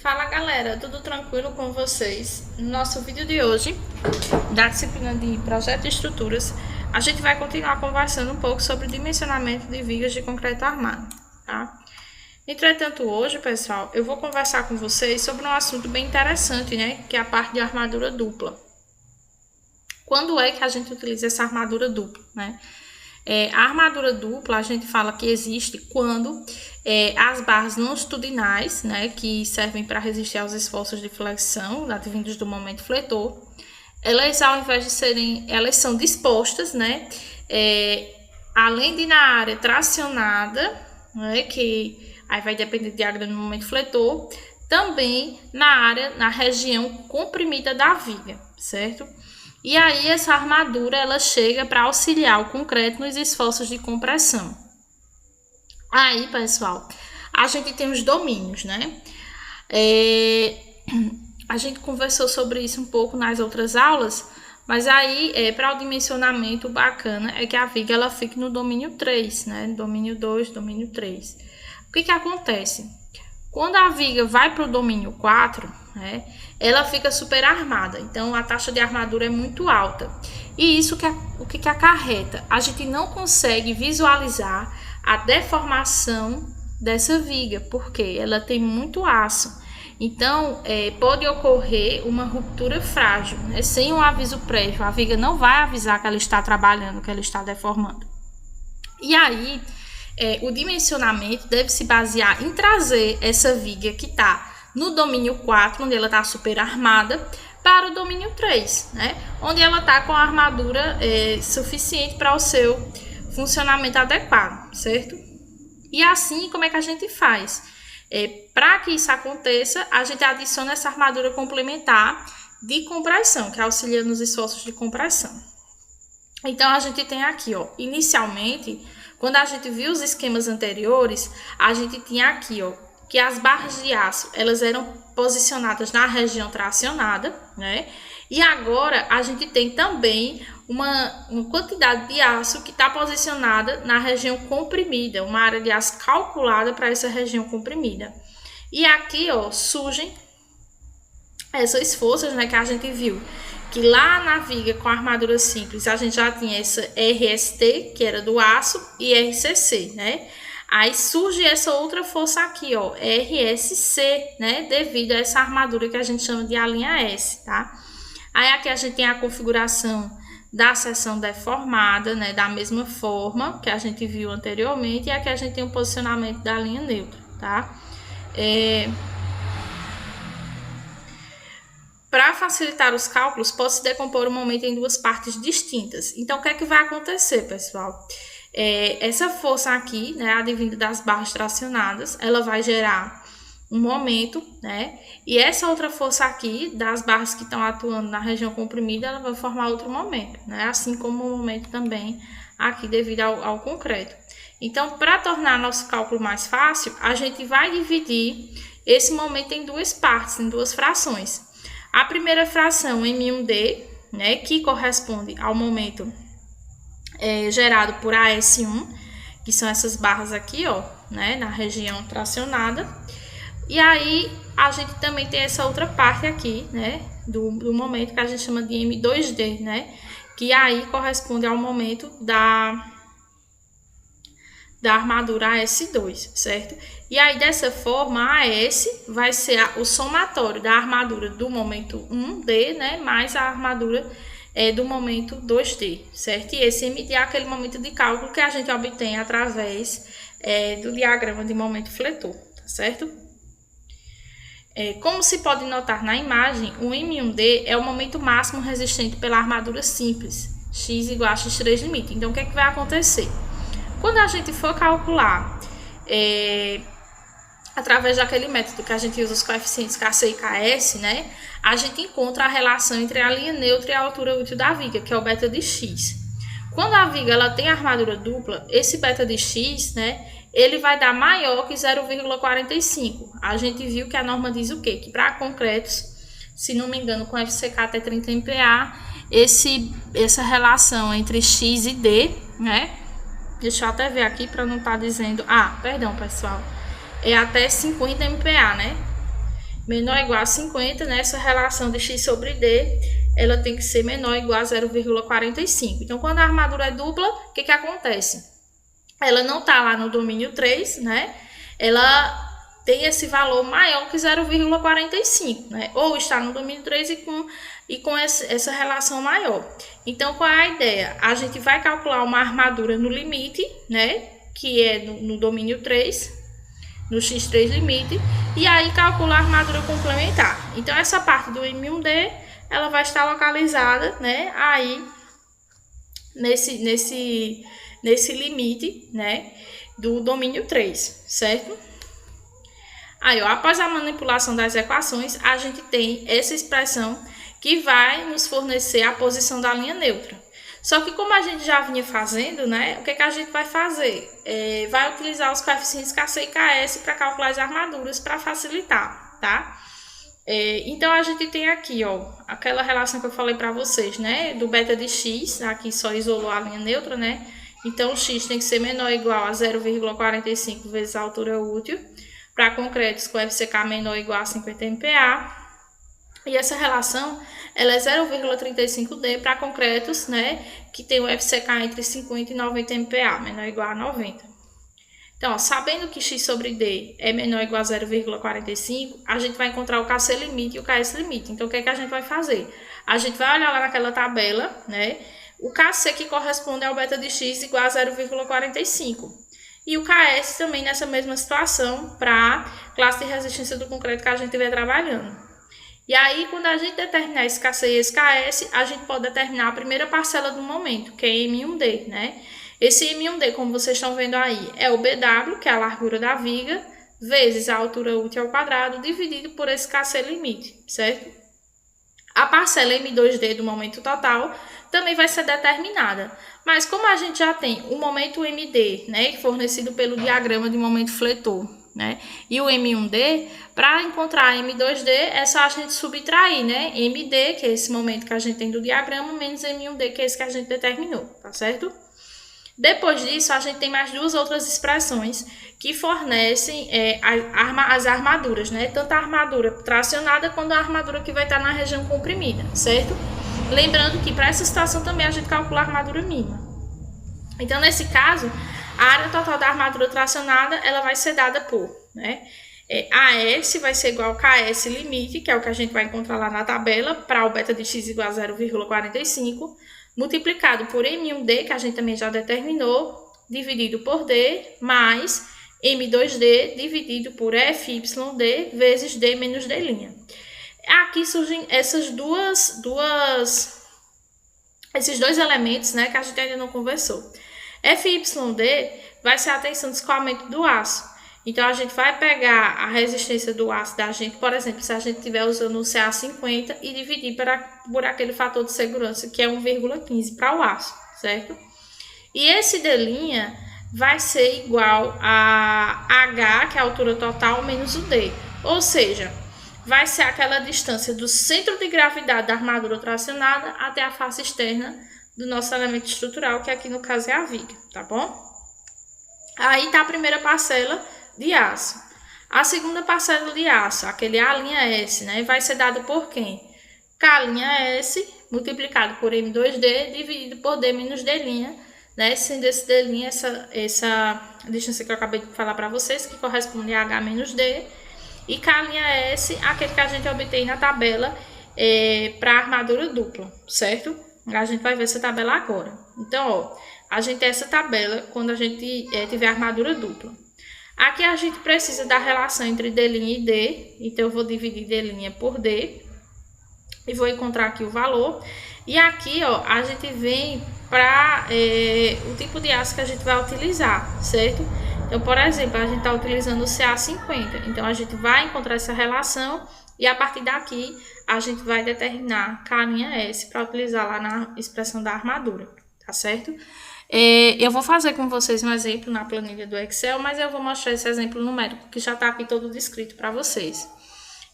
Fala galera, tudo tranquilo com vocês? No nosso vídeo de hoje, da disciplina de Projeto de Estruturas, a gente vai continuar conversando um pouco sobre o dimensionamento de vigas de concreto armado, tá? Entretanto, hoje, pessoal, eu vou conversar com vocês sobre um assunto bem interessante, né? Que é a parte de armadura dupla. Quando é que a gente utiliza essa armadura dupla, né? A armadura dupla, a gente fala que existe quando as barras longitudinais, né, que servem para resistir aos esforços de flexão, advindos do momento fletor, elas, ao invés de serem, elas são dispostas, né, além de na área tracionada, né, que aí vai depender do diagrama do momento fletor, também na região comprimida da viga, certo? E aí essa armadura ela chega para auxiliar o concreto nos esforços de compressão. Aí, pessoal, a gente tem os domínios, né? A gente conversou sobre isso um pouco nas outras aulas, mas aí, para o dimensionamento, bacana é que a viga ela fique no domínio 3, né? Domínio 2, domínio 3. O que acontece? Quando a viga vai para o domínio 4, né, ela fica super armada, então a taxa de armadura é muito alta. E isso o que acarreta? A gente não consegue visualizar a deformação dessa viga, porque ela tem muito aço. Então, pode ocorrer uma ruptura frágil, né, sem um aviso prévio. A viga não vai avisar que ela está trabalhando, que ela está deformando. E aí, o dimensionamento deve se basear em trazer essa viga que está no domínio 4, onde ela está super armada, para o domínio 3, né? Onde ela está com a armadura suficiente para o seu funcionamento adequado, certo? E assim, como é que a gente faz? Para que isso aconteça, a gente adiciona essa armadura complementar de compressão, que auxilia nos esforços de compressão. Então, a gente tem aqui, ó, inicialmente, quando a gente viu os esquemas anteriores, a gente tinha aqui, ó, que as barras de aço, elas eram posicionadas na região tracionada, né? E agora a gente tem também uma quantidade de aço que está posicionada na região comprimida, uma área de aço calculada para essa região comprimida. E aqui, ó, surgem essas forças, né, que a gente viu. Que lá na viga com a armadura simples, a gente já tinha essa RST, que era do aço, e RCC, né? Aí surge essa outra força aqui, ó, RSC, né? Devido a essa armadura que a gente chama de a linha S, tá? Aí aqui a gente tem a configuração da seção deformada, né? Da mesma forma que a gente viu anteriormente. E aqui a gente tem o posicionamento da linha neutra, tá? Para facilitar os cálculos, pode-se decompor o momento em duas partes distintas. Então, o que é que vai acontecer, pessoal? Essa força aqui, né, advinda das barras tracionadas, ela vai gerar um momento, né? E essa outra força aqui, das barras que estão atuando na região comprimida, ela vai formar outro momento, né? Assim como o momento também aqui devido ao concreto. Então, para tornar nosso cálculo mais fácil, a gente vai dividir esse momento em duas partes, em duas frações. A primeira fração, M1D, né, que corresponde ao momento gerado por AS1, que são essas barras aqui, ó, né, na região tracionada. E aí, a gente também tem essa outra parte aqui, né, do momento que a gente chama de M2D, né, que aí corresponde ao momento da armadura AS2, certo? E aí, dessa forma, a AS vai ser o somatório da armadura do momento 1D, né, mais a armadura do momento 2D, certo? E esse MD é aquele momento de cálculo que a gente obtém através do diagrama de momento fletor, tá certo? Como se pode notar na imagem, o M1D é o momento máximo resistente pela armadura simples, x igual a x3 limite. Então, o que é que vai acontecer? Quando a gente for calcular através daquele método que a gente usa os coeficientes Kc e Ks, né, a gente encontra a relação entre a linha neutra e a altura útil da viga, que é o beta de x. Quando a viga ela tem armadura dupla, esse beta de x, né, ele vai dar maior que 0,45. A gente viu que a norma diz o quê? Que para concretos, se não me engano, com FCK até 30 MPa, essa relação entre x e d, né, deixa eu até ver aqui para não estar dizendo... perdão, pessoal. É até 50 MPa, né? menor ou igual a 50, nessa relação de x sobre d, ela tem que ser menor ou igual a 0,45. Então, quando a armadura é dupla, o que acontece? Ela não está lá no domínio 3, né? Ela tem esse valor maior que 0,45, né? Ou está no domínio 3 e com essa relação maior. Então, qual é a ideia? A gente vai calcular uma armadura no limite, né? Que é no domínio 3, no x3 limite, e aí calcular a armadura complementar. Então, essa parte do M1D, ela vai estar localizada, né? Aí, nesse limite, né? Do domínio 3, certo? Aí, ó, após a manipulação das equações, a gente tem essa expressão que vai nos fornecer a posição da linha neutra. Só que como a gente já vinha fazendo, né, o que a gente vai fazer? Vai utilizar os coeficientes Kc e Ks para calcular as armaduras para facilitar, tá? Então, a gente tem aqui, ó, aquela relação que eu falei para vocês, né, do beta de x, aqui só isolou a linha neutra, né? Então, o x tem que ser menor ou igual a 0,45 vezes a altura útil. Para concretos com FCK menor ou igual a 50 MPa. E essa relação ela é 0,35D para concretos, né, que tem o FCK entre 50 e 90 MPa, menor ou igual a 90. Então, ó, sabendo que x sobre d é menor ou igual a 0,45, a gente vai encontrar o Kc limite e o Ks limite. Então, o que a gente vai fazer? A gente vai olhar lá naquela tabela, né, o Kc que corresponde ao beta de x igual a 0,45. E o Ks também nessa mesma situação para a classe de resistência do concreto que a gente estiver trabalhando. E aí, quando a gente determinar esse Kc e esse Ks, a gente pode determinar a primeira parcela do momento, que é M1D, né? Esse M1D, como vocês estão vendo aí, é o BW, que é a largura da viga, vezes a altura útil ao quadrado, dividido por esse Kc limite, certo? A parcela M2D do momento total também vai ser determinada. Mas como a gente já tem o momento MD, né, fornecido pelo diagrama de momento fletor, né, e o M1D, para encontrar M2D é só a gente subtrair, né, MD, que é esse momento que a gente tem do diagrama, menos M1D, que é esse que a gente determinou, tá certo? Depois disso, a gente tem mais duas outras expressões que fornecem as armaduras, né? Tanto a armadura tracionada quanto a armadura que vai estar na região comprimida, certo? Lembrando que para essa situação também a gente calcula a armadura mínima. Então, nesse caso, a área total da armadura tracionada ela vai ser dada por, né? AS vai ser igual ao KS limite, que é o que a gente vai encontrar lá na tabela, para o beta de x igual a 0,45, multiplicado por M1D, que a gente também já determinou, dividido por D, mais M2D dividido por FYD vezes D menos D'. Aqui surgem esses dois elementos, né, que a gente ainda não conversou. FYD vai ser a tensão de escoamento do aço. Então, a gente vai pegar a resistência do aço da gente, por exemplo, se a gente estiver usando um CA50 e dividir por aquele fator de segurança, que é 1,15 para o aço, certo? E esse D' vai ser igual a H, que é a altura total, menos o D. Ou seja, vai ser aquela distância do centro de gravidade da armadura tracionada até a face externa do nosso elemento estrutural, que aqui no caso é a viga, tá bom? Aí está a primeira parcela de aço. A segunda parcela de aço, aquele A'S, né, vai ser dado por quem? K'S multiplicado por M2D dividido por D menos D', né, sendo esse D' essa distância que eu acabei de falar para vocês, que corresponde a H menos D, e K'S, aquele que a gente obtém na tabela para armadura dupla, certo? A gente vai ver essa tabela agora. Então, ó, a gente tem essa tabela quando a gente tiver armadura dupla. Aqui a gente precisa da relação entre D' e D, então eu vou dividir D' por D e vou encontrar aqui o valor. E aqui, ó, a gente vem para o tipo de aço que a gente vai utilizar, certo? Então, por exemplo, a gente está utilizando o CA50, então a gente vai encontrar essa relação e a partir daqui a gente vai determinar K'S para utilizar lá na expressão da armadura, tá certo? Eu vou fazer com vocês um exemplo na planilha do Excel, mas eu vou mostrar esse exemplo numérico que já está aqui todo descrito para vocês.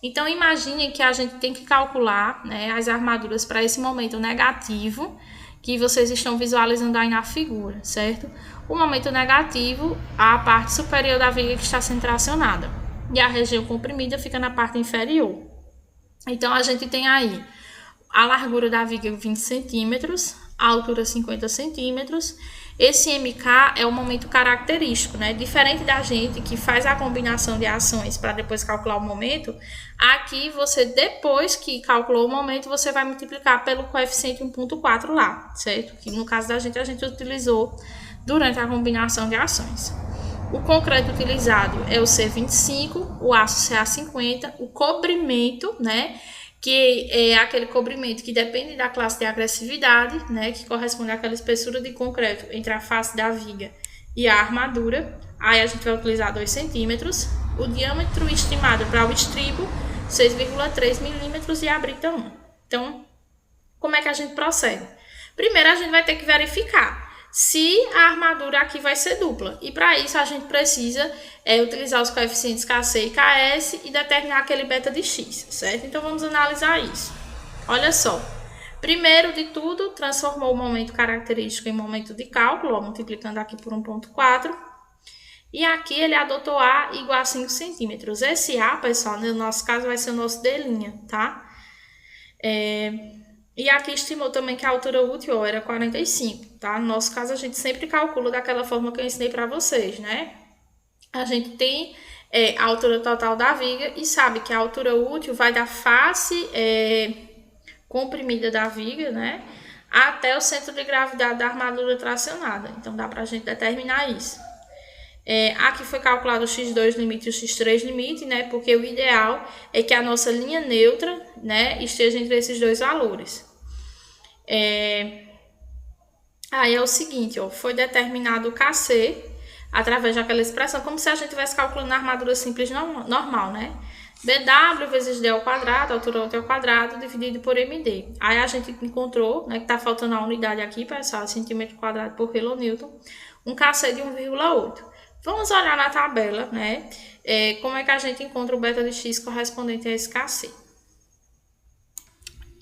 Então, imaginem que a gente tem que calcular, né, as armaduras para esse momento negativo que vocês estão visualizando aí na figura, certo? O momento negativo, a parte superior da viga que está sendo tracionada. e a região comprimida fica na parte inferior. Então, a gente tem aí a largura da viga 20 centímetros, a altura 50 centímetros. Esse MK é o momento característico, né? Diferente da gente que faz a combinação de ações para depois calcular o momento, aqui você, depois que calculou o momento, você vai multiplicar pelo coeficiente 1,4 lá, certo? Que no caso da gente, a gente utilizou durante a combinação de ações. O concreto utilizado é o C25, o aço CA50, o cobrimento, né? Que é aquele cobrimento que depende da classe de agressividade, né, que corresponde àquela espessura de concreto entre a face da viga e a armadura. Aí a gente vai utilizar 2 centímetros. O diâmetro estimado para o estribo, 6,3 milímetros e a brita 1. Então, como é que a gente procede? Primeiro, a gente vai ter que verificar se a armadura aqui vai ser dupla. E para isso, a gente precisa utilizar os coeficientes Kc e Ks e determinar aquele beta de x, certo? Então, vamos analisar isso. Olha só. Primeiro de tudo, transformou o momento característico em momento de cálculo, ó, multiplicando aqui por 1,4. E aqui ele adotou A igual a 5 centímetros. Esse A, pessoal, no nosso caso, vai ser o nosso D', tá? E aqui estimou também que a altura útil era 45, tá? No nosso caso, a gente sempre calcula daquela forma que eu ensinei para vocês, né? A gente tem a altura total da viga e sabe que a altura útil vai da face comprimida da viga, né? Até o centro de gravidade da armadura tracionada. Então, dá para a gente determinar isso. Aqui foi calculado o x2 limite e o x3 limite, né? Porque o ideal é que a nossa linha neutra, né, esteja entre esses dois valores. Aí é o seguinte, ó, foi determinado o Kc através daquela expressão, como se a gente estivesse calculando a armadura simples normal, né? BW vezes D ao quadrado, altura útil ao quadrado, dividido por MD. Aí a gente encontrou, né, que tá faltando a unidade aqui, pessoal, centímetro quadrado por quilonewton, um Kc de 1,8. Vamos olhar na tabela, né, como é que a gente encontra o beta de x correspondente a esse Kc.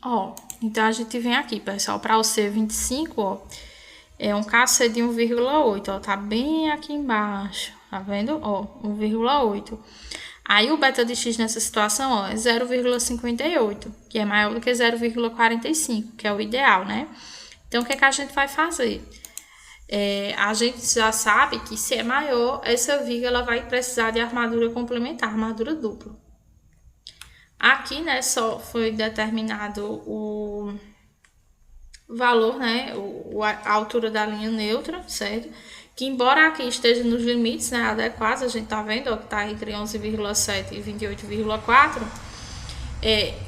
Ó, então a gente vem aqui, pessoal, para o C25, ó, é um Kc de 1,8, ó, tá bem aqui embaixo, tá vendo? Ó, 1,8. Aí o beta de x nessa situação, ó, é 0,58, que é maior do que 0,45, que é o ideal, né? Então, o que é que a gente vai fazer? A gente já sabe que se é maior, essa viga ela vai precisar de armadura complementar, armadura dupla. Aqui, né, só foi determinado o valor, né, a altura da linha neutra, certo? Que embora aqui esteja nos limites, né, adequados, a gente tá vendo, ó, que tá entre 11,7 e 28,4.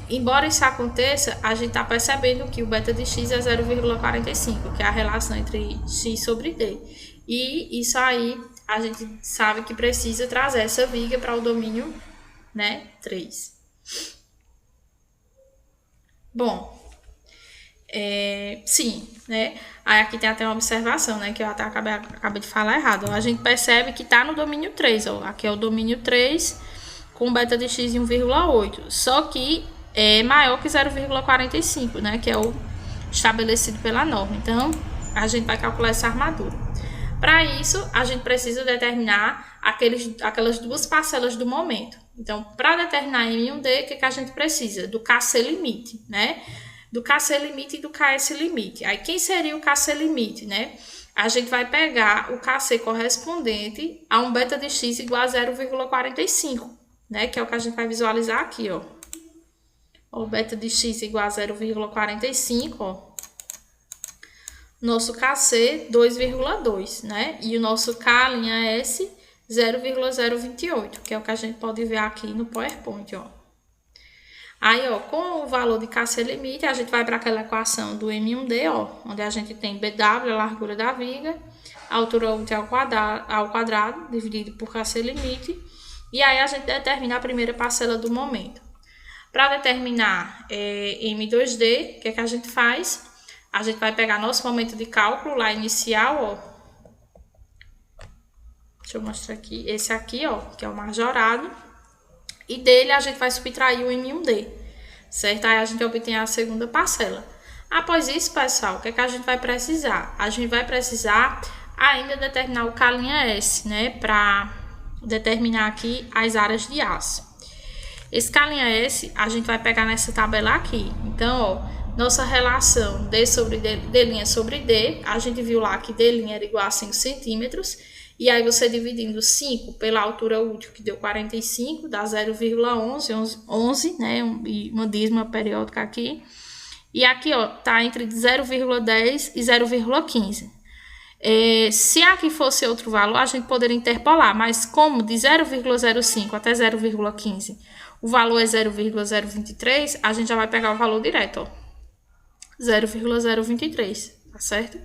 Embora isso aconteça, a gente tá percebendo que o beta de x é 0,45, que é a relação entre x sobre d. E isso aí, a gente sabe que precisa trazer essa viga para o domínio, né, 3. Bom, sim, né? Aí aqui tem até uma observação, né? Que eu até acabei de falar errado. A gente percebe que tá no domínio 3, ó. Aqui é o domínio 3 com beta de x de 1,8. Só que é maior que 0,45, né? Que é o estabelecido pela norma. Então, a gente vai calcular essa armadura. Para isso, a gente precisa determinar aquelas duas parcelas do momento. Então, para determinar M1D, o que a gente precisa? Do Kc limite, né? Do Kc limite e do Ks limite. Aí, quem seria o Kc limite, né? A gente vai pegar o Kc correspondente a um beta de x igual a 0,45, né? Que é o que a gente vai visualizar aqui, ó. O beta de x igual a 0,45, ó. Nosso Kc, 2,2, né? E o nosso K, linha S, 0,028, que é o que a gente pode ver aqui no PowerPoint, ó. Aí, ó, com o valor de Kc limite, a gente vai para aquela equação do M1D, ó, onde a gente tem BW, a largura da viga, a altura útil ao quadrado, dividido por Kc limite, e aí a gente determina a primeira parcela do momento. Para determinar M2D, o que é que a gente faz? A gente vai pegar nosso momento de cálculo lá inicial, ó. Deixa eu mostrar aqui. Esse aqui, ó, que é o majorado. E dele a gente vai subtrair o M1D, certo? Aí a gente obtém a segunda parcela. Após isso, pessoal, o que é que a gente vai precisar? A gente vai precisar ainda determinar o K'(S), né? Para determinar aqui as áreas de aço. Esse K' S a gente vai pegar nessa tabela aqui. Então, ó, nossa relação D sobre D' sobre D, a gente viu lá que D' era igual a 5 centímetros. E aí você dividindo 5 pela altura útil, que deu 45, dá 0,11, né? E uma dízima periódica aqui. E aqui, ó, tá entre 0,10 e 0,15. Se aqui fosse outro valor, a gente poderia interpolar, mas como de 0,05 até 0,15 o valor é 0,023, a gente já vai pegar o valor direto, ó, 0,023, tá certo?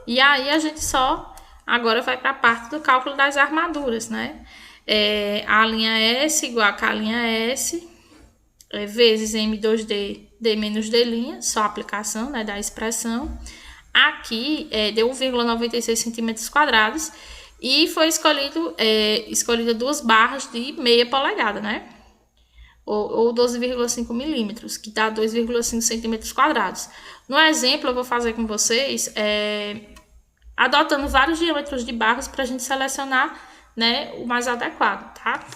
E aí a gente só agora vai para a parte do cálculo das armaduras, né? A linha S igual a K' S vezes M2D, D menos D', só a aplicação, né, da expressão. Aqui deu 1,96 centímetros quadrados e foi escolhida 2 barras de meia polegada, né? Ou 12,5 milímetros, que dá 2,5 centímetros quadrados. No exemplo, eu vou fazer com vocês, adotando vários diâmetros de barras para a gente selecionar, né, o mais adequado, tá?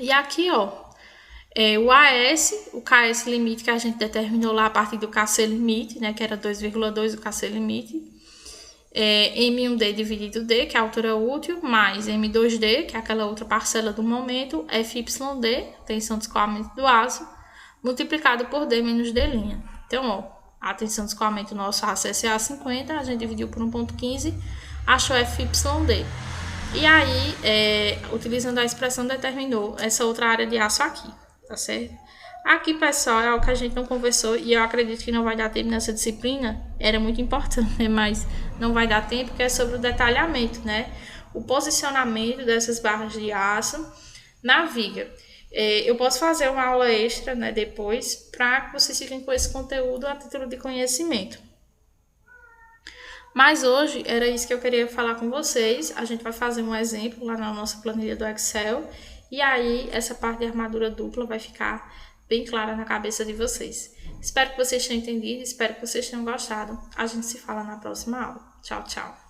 E aqui, ó, o AS, o KS limite que a gente determinou lá a partir do KC limite, né, que era 2,2 o KC limite, M1D dividido D, que é a altura útil, mais M2D, que é aquela outra parcela do momento, FYD, tensão de escoamento do aço, multiplicado por D menos D'. Então, ó, a tensão de escoamento nosso aço é CA50, a gente dividiu por 1,15, achou FYD. E aí, utilizando a expressão, determinou essa outra área de aço aqui, tá certo? Aqui, pessoal, é algo que a gente não conversou e eu acredito que não vai dar tempo nessa disciplina. Era muito importante, né? Mas não vai dar tempo, porque é sobre o detalhamento, né? O posicionamento dessas barras de aço na viga. Eu posso fazer uma aula extra, né, depois, para que vocês fiquem com esse conteúdo a título de conhecimento. Mas hoje era isso que eu queria falar com vocês. A gente vai fazer um exemplo lá na nossa planilha do Excel. E aí, essa parte de armadura dupla vai ficar bem clara na cabeça de vocês. Espero que vocês tenham entendido, espero que vocês tenham gostado. A gente se fala na próxima aula. Tchau, tchau.